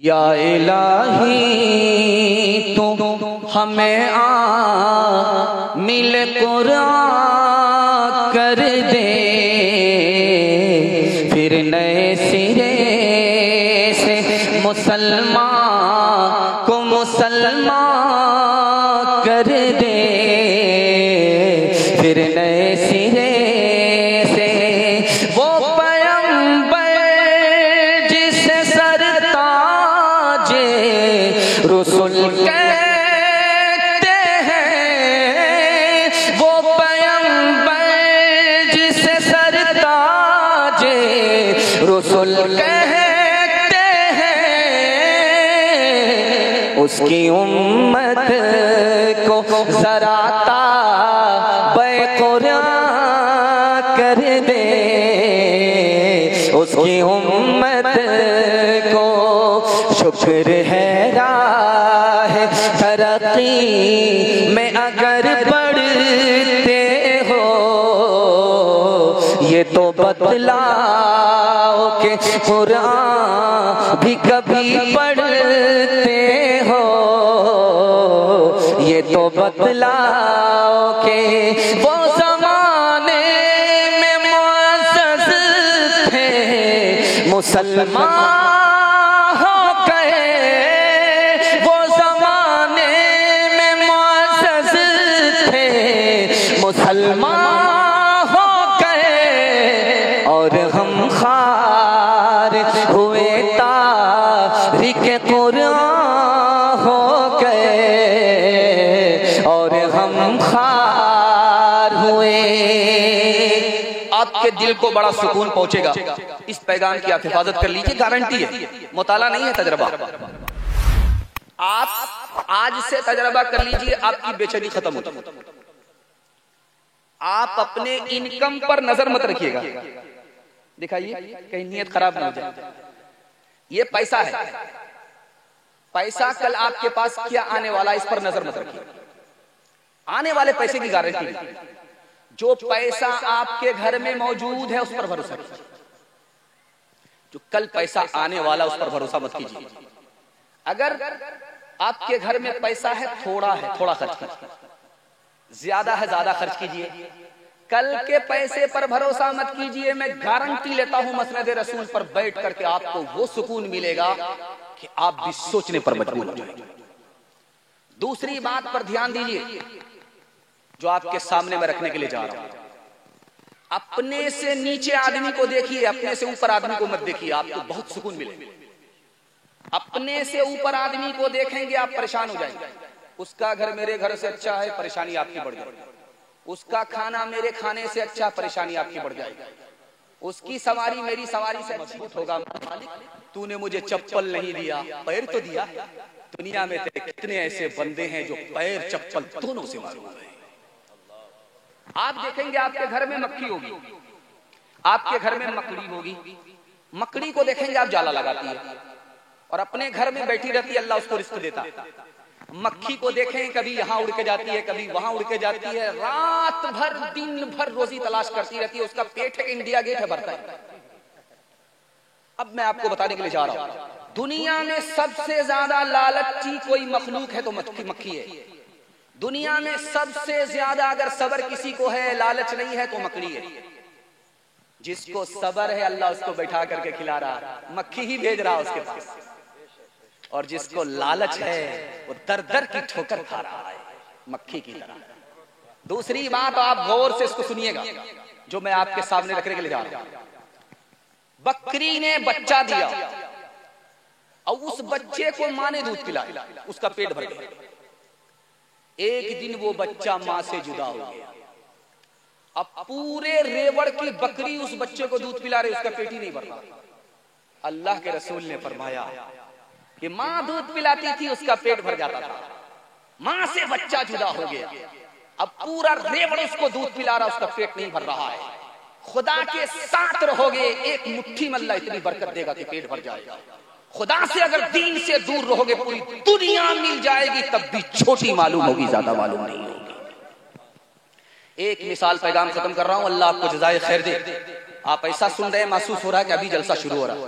या इलाही तू हमें मिल कुरान कर दे, फिर नए सिरे से मुसलमान को मुसलमान कर दे, फिर नए सिरे से वो पैगंबर जिसे सरताजे रसूल कहते हैं, वो पैगंबर जिसे सरताजे रसूल कहते हैं, उसकी उम्मत को जरा कुरान कर दे, उसकी उम्मत को शुक्र है राह तरक्की में अगर पढ़ते हो, ये तो बतलाओ कि कुरान भी कभी पढ़ते हो, ये तो बतलाओ के वो जमाने में मुअज़्ज़ज़ थे मुसलमान हो गए, वो जमाने में मुअज़्ज़ज़ थे मुसलमान हो गए, और हम खार हुए तारिक कुरान हो गए, और हम खार हुए। आपके दिल को बड़ा सुकून पहुंचेगा, इस पैगाम की आप हिफाजत कर लीजिए, गारंटी है, मुताला नहीं है, तजर्बा। आप आज से तजर्बा कर लीजिए, आपकी बेचैनी खत्म हो जाएगी। आप अपने इनकम पर नजर मत रखिएगा, दिखाइए कहीं नियत खराब ना हो जाए। ये पैसा है, पैसा कल आपके पास क्या आने वाला, इस पर नजर मत रखिए। आने वाले पैसे की गारंटी, जो पैसा आपके घर में मौजूद है उस पर भरोसा कीजिए, जो कल पैसा आने वाला उस पर भरोसा मत कीजिए। अगर आपके घर में पैसा है, थोड़ा खर्च कीजिए, ज्यादा है ज्यादा खर्च कीजिए। कल के पैसे पर भरोसा मत कीजिए। मैं गारंटी लेता हूं मसनद रसूल पर बैठ करके आपको वो सुकून मिलेगा कि आप भी सोचने पर मजबूर हो जाएंगे। दूसरी बात पर ध्यान दीजिए जो आपके सामने में रखने के लिए जा रहा हूं। अपने से नीचे आदमी को देखिए, अपने से ऊपर आदमी को मत देखिए, आपको बहुत सुकून मिलेगा। अपने से ऊपर आदमी को देखेंगे आप परेशान हो जाएंगे। उसका घर मेरे घर से अच्छा है, परेशानी आपकी बढ़ जाएगी। उसका खाना मेरे खाने से अच्छा, परेशानी आपकी बढ़ जाएगी। उसकी सवारी मेरी सवारी से मजबूत होगा। मालिक तूने मुझे चप्पल नहीं दिया, पैर तो दिया। दुनिया में तेरे कितने ऐसे बंदे हैं जो पैर चप्पल दोनों से मालूम है। आप देखेंगे आपके घर में मक्खी होगी, आपके घर में मकड़ी होगी। मकड़ी को देखेंगे आप जाला लगाती है और अपने घर में बैठी रहती है, अल्लाह उसको रिस्क देता। मक्खी को देखें कभी यहाँ उड़ के जाती है, कभी वहां उड़ के जाती है, रात भर दिन भर रोजी तलाश करती रहती है। उसका पेट है इंडिया गेट है, भरता है। अब मैं आपको बताने के लिए जा रहा हूं, दुनिया में सबसे ज्यादा लालची कोई मखलूक है तो मक्खी है। दुनिया में सबसे ज्यादा अगर सबर किसी को है, लालच नहीं है, तो मकड़ी है। जिसको सबर है अल्लाह उसको बैठा करके खिला रहा, मक्खी ही भेज रहा उसके पास। और जिसको लालच है वो दर दर की ठोकर खा रहा है, मक्खी की तरह। दूसरी बात आप गौर से इसको सुनिएगा जो मैं आपके सामने रखने के लिए जा रहा हूं। बकरी ने बच्चा दिया और उस बच्चे को माँ ने दूध पिलाया, उसका पेट भर गया। एक दिन वो बच्चा मां से जुदा हो गया। अब पूरे रेवड़ की बकरी उस बच्चे को दूध पिला रही, उसका पेट ही नहीं भर रहा। अल्लाह के रसूल ने फरमाया कि मां दूध पिलाती थी, उसका पेट भर जाता था। मां से बच्चा जुदा हो गया, अब पूरा रेवड़ उसको दूध पिला रहा, उसका पेट नहीं भर रहा है। खुदा के साथ रहोगे, एक मुट्ठी में अल्लाह इतनी बरकत देगा कि पेट भर जाएगा। खुदा से अगर दीन से दूर रहोगे, पूरी दुनिया मिल जाएगी तब भी छोटी मालूम होगी, ज्यादा मालूम नहीं होगी। एक मिसाल पैगाम खत्म कर रहा हूं, अल्लाह आपको जज़ाए खैर दे। आप ऐसा सुन रहे हैं, महसूस हो रहा है कि अभी जलसा शुरू हो रहा है।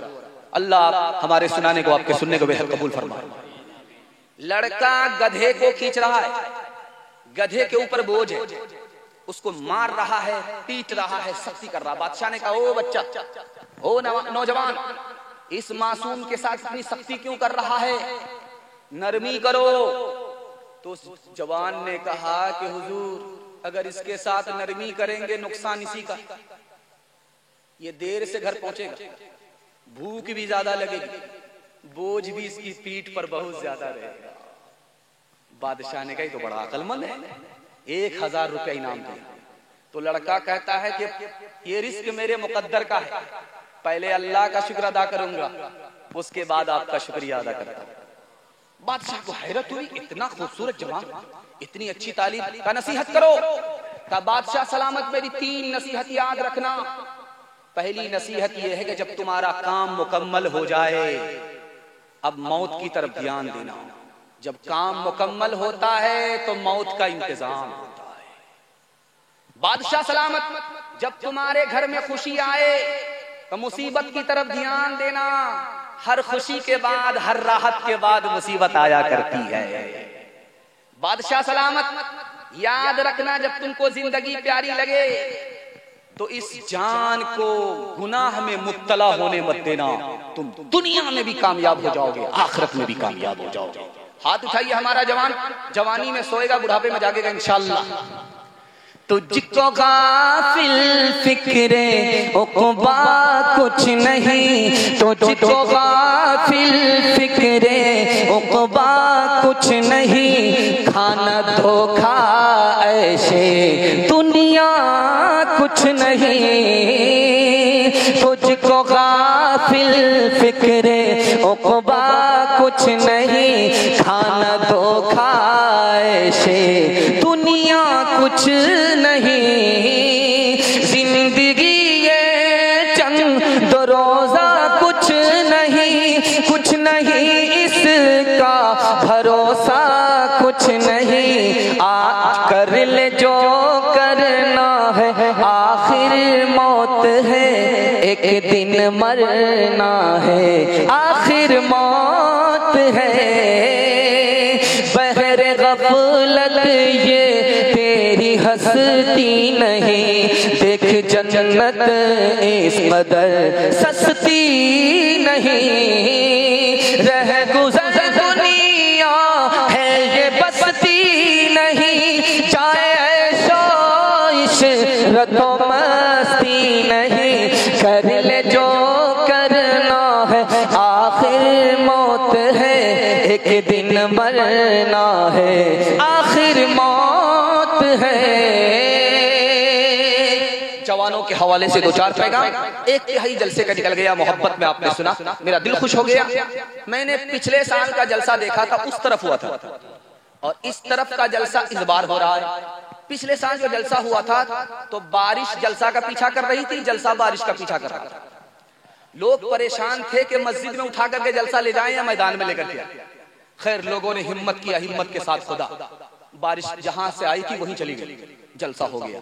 अल्लाह हमारे सुनाने को, आपके सुनने को बेहद कबूल फरमाए। लड़का गधे को खींच रहा है, गधे के ऊपर बोझ है, उसको मार रहा है, पीट रहा है, सख्ती कर रहा। बादशाह ने कहा, ओ बच्चा, ओ नौजवान, इस मासूम के साथ इतनी सख्ती क्यों कर रहा है, नरमी करो। तो उस जवान ने कहा कि हुजूर, अगर इसके साथ नरमी करेंगे नुकसान इसी का, ये देर से घर पहुंचेगा, भूख भी ज्यादा लगेगी, बोझ भी इसकी पीठ पर बहुत ज्यादा रहेगा। बादशाह ने कहा, तो बड़ा अक्लमंद है, 1000 रुपया इनाम दे। तो लड़का कहता है कि ये रिस्क मेरे मुकद्दर का है, पहले अल्लाह का शुक्र अदा करूंगा, उसके बाद आपका शुक्रिया अदा करता हूं। बादशाह को हैरत हुई, इतना खूबसूरत जवान, इतनी अच्छी तालीम का, नसीहत करो। का बादशाह सलामत, मेरी 3 नसीहत याद रखना। पहली नसीहत यह है कि जब तुम्हारा काम मुकम्मल हो जाए, अब मौत की तरफ ध्यान देना। जब काम मुकम्मल होता है तो मौत का इंतजाम होता है। बादशाह सलामत, जब तुम्हारे घर में खुशी आए तो मुसीबत की तरफ ध्यान देना। हर खुशी के बाद, हर राहत के बाद मुसीबत आया करती है। बादशाह सलामत, याद रखना, जब तुमको जिंदगी प्यारी लगे तो इस जान को गुनाह में मुब्तला होने मत देना। तुम दुनिया में भी कामयाब हो जाओगे, आखिरत में भी कामयाब हो जाओगे। हाथ उठाइए हमारा जवान, जवानी में सोएगा, बुढ़ापे में जागेगा इंशाअल्लाह। तुझको गाफिल फिक्रे उक़बा कुछ नहीं, तुझको गाफिल फिक्रे उक़बा कुछ नहीं, खाना धोखा ऐसे दुनिया कुछ नहीं। तुझको गाफिल फिक्रे उक़बा कुछ नहीं, खाना धोखा ऐसे दुनिया कुछ नहीं। जिंदगी ये चंद रोजा कुछ नहीं, कुछ नहीं इसका भरोसा कुछ नहीं। आज कर ले जो करना है, आखिर मौत है, एक दिन मरना है, आखिर मौत है। बहरे गफलत ये तेरी हस्ती नहीं, देख जन्नत इस कदर सस्ती नहीं। रह गुजर दुनिया है ये बसती नहीं, जाए ऐशो इशरतो मस्ती नहीं। कर ले जो करना है, आखिर मौत है, एक दिन मरना है, आखिर मौत है। जवानों के हवाले से 2-4 पैगाम। 1/3 जलसे का निकल गया, मोहब्बत में आपने सुना, मेरा दिल खुश हो गया। मैंने पिछले साल का जलसा देखा था, उस तरफ हुआ था, और इस तरफ का जलसा इस बार हो रहा है। पिछले साल जो जलसा हुआ था तो बारिश जलसा का पीछा कर रही थी, जलसा बारिश का पीछा कर रहा था। लोग परेशान थे कि मस्जिद में उठा करके जलसा ले जाएं या मैदान में लेकर के आए। खैर लोगों ने हिम्मत किया, हिम्मत के साथ खुदा, बारिश जहां से आई थी वहीं चली गई, जलसा हो गया।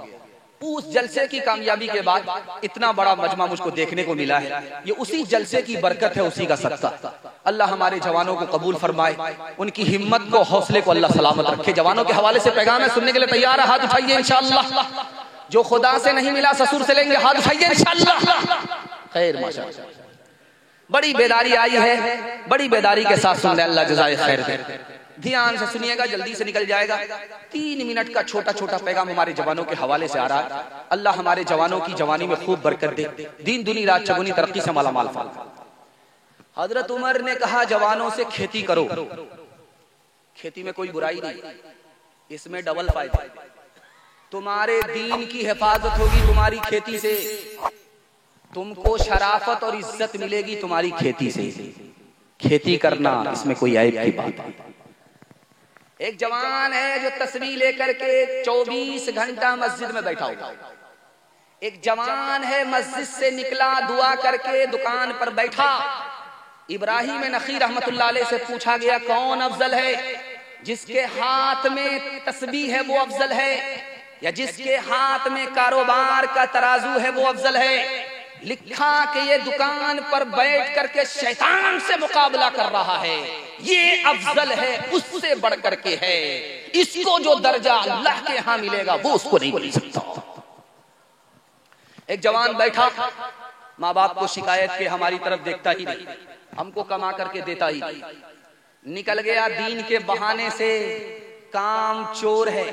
उस जलसे की कामयाबी के बाद इतना बड़ा मजमा मुझको देखने को मिला है। ये उसी जलसे की बरकत है, उसी का सदका। अल्लाह हमारे जवानों को कबूल फरमाए, उनकी हिम्मत को, हौसले को अल्लाह सलामत रखे। जवानों के हवाले से पैगाम है, सुनने के लिए तैयार है? हाथ उठाइए इंशाअल्लाह। जो खुदा से नहीं मिला ससुर से लेंगे, हाथ उठाइए इंशाअल्लाह। खैर माशाअल्लाह, बड़ी बेदारी आई है, बड़ी बेदारी के साथ सुन रहे, अल्लाह जज़ाए खैर दे। ध्यान से सुनिएगा, जल्दी से निकल जाएगा। 3 मिनट का छोटा छोटा पैगाम हमारे जवानों के हवाले से आ रहा है। अल्लाह हमारे जवानों की जवानी में खूब बरकत दे, दीन दुनी रात चगुनी तरक्की से माला माल फाल। हजरत उमर ने कहा, जवानों से खेती करो, खेती में कोई बुराई नहीं, इसमें डबल फायदा। तुम्हारे दीन की हिफाजत होगी तुम्हारी खेती से, तुमको शराफत और इज्जत मिलेगी तुम्हारी खेती से। खेती करना, इसमें कोई ऐब की बात नहीं। एक जवान है जो तस्बीह लेकर के 24 घंटा मस्जिद में बैठा हुआ। एक जवान है मस्जिद से निकला, दुआ करके दुकान पर बैठा। इब्राहिम नखी रहमतुल्लाह अलैह से पूछा गया, कौन अफजल है? जिसके हाथ में तस्बीह है वो अफजल है, या जिसके हाथ में कारोबार का तराजू है वो अफजल है? लिखा कि ये दुकान पर बैठ करके शैतान से मुकाबला कर रहा है, ये अफजल है, उससे बढ़ करके है, इसको जो दर्जा अल्लाह के यहां मिलेगा वो उसको नहीं मिल सकता। एक जवान बैठा, माँ बाप को शिकायत के हमारी तरफ देखता ही नहीं, हमको कमा करके देता ही नहीं, निकल गया दीन के बहाने से, काम चोर है,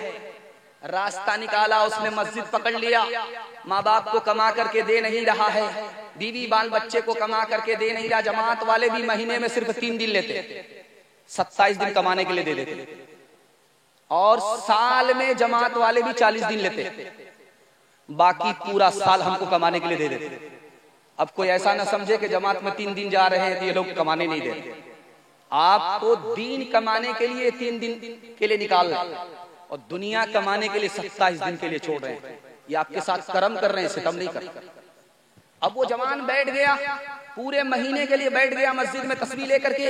रास्ता निकाला, उसने मस्जिद पकड़ लिया, माँ बाप को कमा करके दे नहीं रहा है, बीवी बाल बच्चे को कमा करके दे नहीं रहा। जमात वाले भी महीने में सिर्फ 3 दिन लेते, 27 दिन कमाने के लिए दे देते, और साल में जमात वाले भी 40 दिन लेते, बाकी पूरा साल हमको कमाने के लिए दे देते। अब कोई ऐसा ना समझे कि जमात में 3 दिन जा रहे हैं तो ये लोग कमाने नहीं देते। आपको दीन कमाने के लिए 3 दिन के लिए निकाल रहे हैं और दुनिया कमाने के लिए 27 दिन के लिए छोड़ रहे हैं। ये आपके साथ कर्म कर रहे हैं, सितम नहीं कर रहे। अब वो जवान बैठ गया, पूरे महीने के लिए बैठ गया मस्जिद में तस्बीह लेकर के।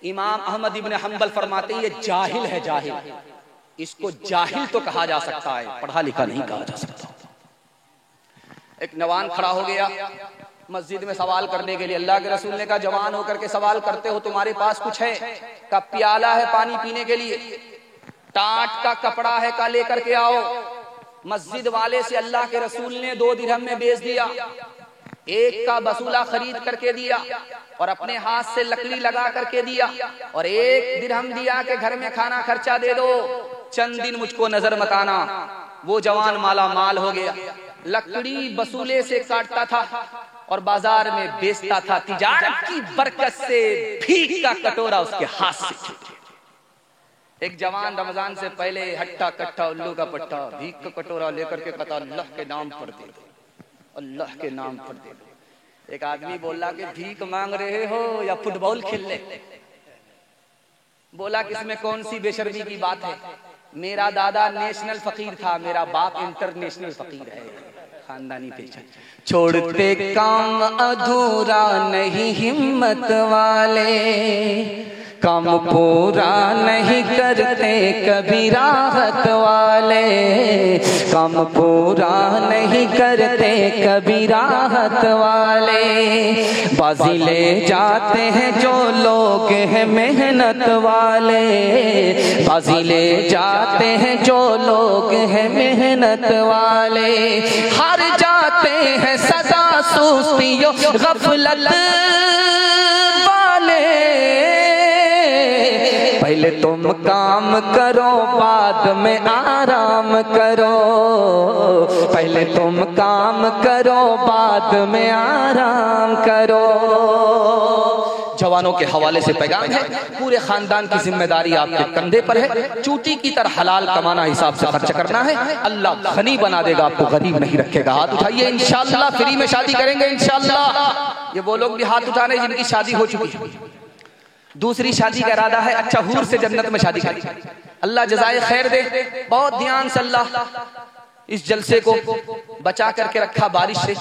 इमाम अहमद इब्न हंबल फरमाते हैं ये जाहिल है, जाहिल, इसको जाहिल तो कहा जा सकता है, पढ़ा लिखा नहीं कहा जा सकता। एक नवान खड़ा हो गया मस्जिद में सवाल करने के लिए। अल्लाह के रसूल ने कहा जवान होकर के सवाल करते हो, तुम्हारे पास कुछ है? का प्याला है पानी पीने के लिए, टाट का कपड़ा है का लेकर के आओ। मस्जिद वाले से अल्लाह के रसूल ने 2 दिरहम में बेच दिया, एक का बसूला खरीद करके दिया और अपने हाथ से लकड़ी लगा करके दिया, और 1 दिरहम दिया कि घर में खाना खर्चा दे दो, चंद दिन मुझको नजर मत आना। वो जवान माला माल हो गया, लकड़ी बसूले से काटता था और बाजार में बेचता था। तिजारत की बरकत से भीख का कटोरा उसके हाथ से छूटा। एक जवान रमजान से पहले हट्टा कट्टा उल्लू का पट्टा भीख का कटोरा लेकर के कहता अल्लाह के नाम पर दे दो, अल्लाह के नाम पर दे दो। एक आदमी बोला कि भीख मांग रहे हो या फुटबॉल खेल ले? बोला कि इसमें कौन सी बेशर्मी की बात है? मेरा दादा नेशनल फकीर था, मेरा बाप इंटरनेशनल फकीर है, खानदानी पहचान। छोड़ते काम अधूरा नहीं हिम्मत वाले, काम पूरा नहीं करते कभी राहत वाले, काम पूरा नहीं करते कभी राहत वाले। बाजी ले जाते हैं जो लोग हैं मेहनत वाले, बाजी ले जाते हैं जो लोग हैं मेहनत वाले। हार जाते हैं सदा सुस्तियों गफलत वाले। पहले तुम काम करो बाद में आराम करो, पहले तुम काम करो बाद में आराम करो। जवानों के हवाले से पैगाम है, पूरे खानदान की जिम्मेदारी आपके कंधे पर है। चूटी की तरह हलाल कमाना, हिसाब से खर्च करना है। अल्लाह गनी बना देगा, आपको गरीब नहीं रखेगा। हाथ उठाइए, इंशाअल्लाह फ्री में शादी करेंगे इंशाअल्लाह। ये वो लोग भी हाथ उठा रहे जिनकी शादी हो चुकी है, दूसरी शादी का इरादा है, अच्छा हूर से जन्नत में शादी करें। अल्लाह जज़ाए खैर दे। बहुत ध्यान से अल्लाह इस जलसे को बचा करके रखा बारिश से,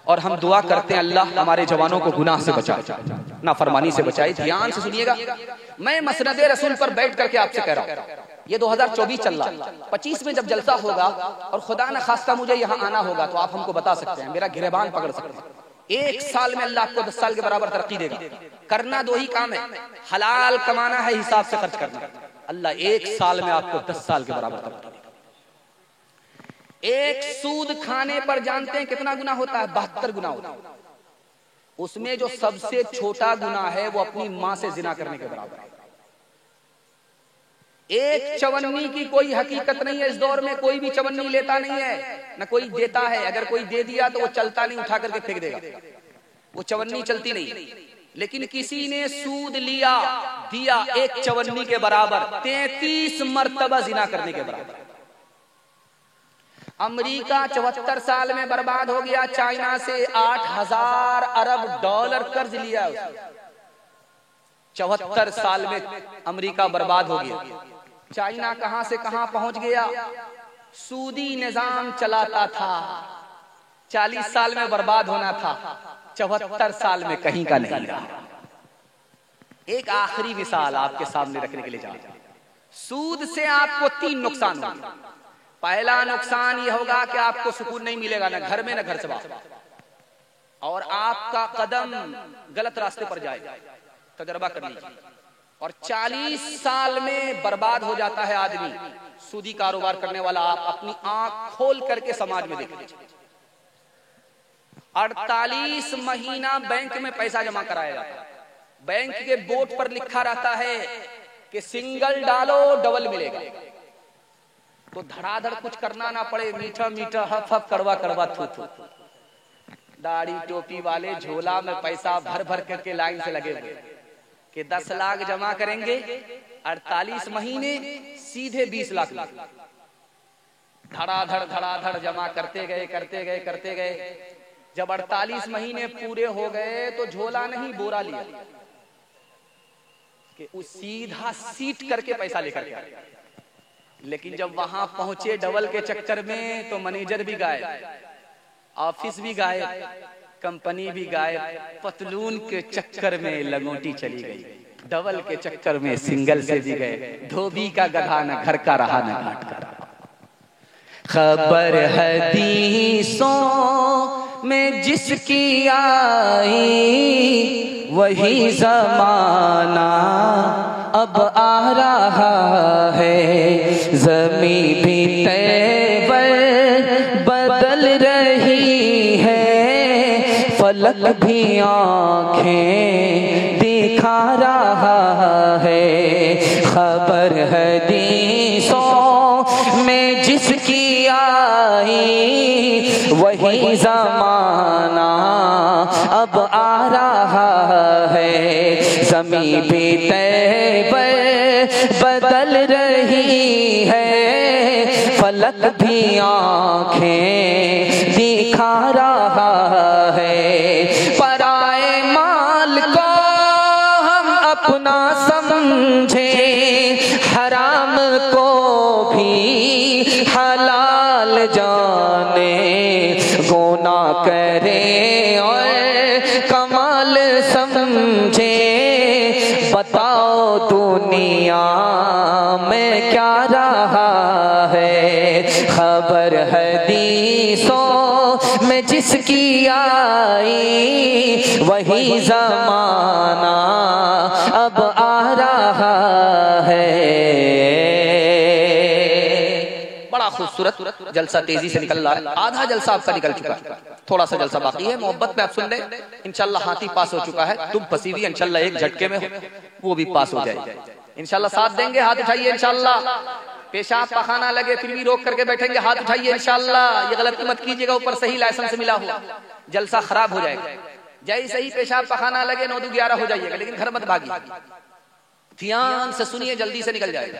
और हम दुआ करते हैं अल्लाह हमारे जवानों को गुनाह से बचाए, नाफरमानी से बचाए। ध्यान से सुनिएगा, मैं मसनद रसूल पर बैठ करके आपसे कह रहा हूँ, ये 2024 चल रहा, 25 में जब जलसा होगा और खुदा न खास्ता मुझे यहाँ आना होगा तो आप हमको बता सकते हैं, मेरा गिरबान पकड़ सकते हैं। 1 साल में अल्लाह आपको 10 साल के बराबर तरक्की देगा। करना 2 ही काम है, हलाल कमाना है, हिसाब से खर्च करना। अल्लाह 1 साल में आपको 10 साल के बराबर तरक्की देगा। एक सूद खाने पर जानते हैं कितना गुना होता है? 72 गुना होता है। उसमें जो सबसे छोटा गुना है वो अपनी मां से जिना करने के बराबर है। एक चवन्नी की कोई हकीकत नहीं है इस दौर में, कोई भी चवन्नी लेता नहीं है, न कोई देता है। अगर कोई दे दिया तो वो चलता नहीं, उठा करके फेंक देगा, वो चवन्नी चलती नहीं। लेकिन किसी ने सूद लिया, दिया एक चवन्नी के बराबर, 33 मर्तबा जिना करने के बराबर। अमेरिका 74 साल में बर्बाद हो गया, चाइना से 8000 अरब डॉलर कर्ज लिया उसने। 74 साल में अमेरिका बर्बाद हो गया। चाइना कहां से कहां पहुंच गया? सूदी निजाम चलाता था, 40 साल में बर्बाद होना था, 74 साल में कहीं का नहीं रहा। एक आखिरी मिसाल आपके सामने रखने के लिए जा रहा हूं। सूद से आपको 3 नुकसान होंगे। पहला नुकसान यह होगा कि आपको सुकून नहीं मिलेगा, ना घर में ना घर से बाहर। और आपका कदम गलत रास्ते पर जाए, तजर्बा कर लीजिए। और 40 साल में बर्बाद हो जाता है आदमी, सूदी कारोबार करने वाला। आप अपनी आंख खोल करके समाज में देख लीजिए। 48 महीना बैंक में पैसा जमा कराया जाता है, बैंक के बोर्ड पर लिखा रहता है कि सिंगल डालो डबल मिलेगा। तो धड़ाधड़ कुछ करना ना पड़े, मीठा मीठा हफ हफ कड़वा कड़वा थू थू। दाढ़ी टोपी वाले झोला में पैसा भर भर करके लाइन से लगे हुए कि 10 लाख जमा करेंगे, 48 महीने सीधे 20 लाख। धड़ाधड़ जमा करते गए। जब 48 महीने पूरे हो गए तो झोला नहीं बोरा लिया कि उस सीधा सीट करके पैसा लेकर के आया। लेकिन जब वहां पहुंचे डबल के चक्कर में तो मैनेजर भी गायब, ऑफिस भी गायब, कंपनी भी गायब। पतलून के चक्कर में लंगोटी चली गई, डबल के चक्कर में सिंगल से भी गए। धोबी का गधा न घर का रहा न घाट का रहा। खबर हदीसों में जिसकी आई वही जमाना अब आ रहा है। ज़मीं भी तैवर बदल रही है, फलक भी आँखें दिखा रहा है। खबर हदीसों में जिसकी आई वही जमाना अब आ रहा है। ज़मीं भी तैबर बदल रही है, फलक भी आँखें दिखा रहा है। पराए माल को हम अपना समझे, हराम को भी हलाल जाने, गुना करे और कमाल समझे। बताओ दुनिया में क्या रहा है। खबर हदीसों में जिसकी आई वही जमाना अब आ रहा है। बड़ा खूबसूरत जलसा तेजी से निकल रहा है। आधा जलसा आपका निकल चुका है, थोड़ा सा जलसा बाकी है। मोहब्बत में आप सुन ले, इंशाल्लाह हाथी पास हो चुका है। तुम फंसी हुई इंशाल्लाह एक झटके में वो भी पास हो जाएगी इंशाल्लाह। साथ देंगे, हाथ उठाइए इंशाल्लाह। पेशाब पखाना लगे फिर भी रोक करके बैठेंगे, हाथ उठाइए इंशाल्लाह। ये गलती मत कीजिएगा, ऊपर सही लाइसेंस मिला हुआ, जलसा खराब हो जाएगा। जैसे ही पेशाब पखाना लगे 9-11 हो जाइएगा, लेकिन घर मत भागिए, ध्यान से सुनिए, जल्दी से निकल जाएगा।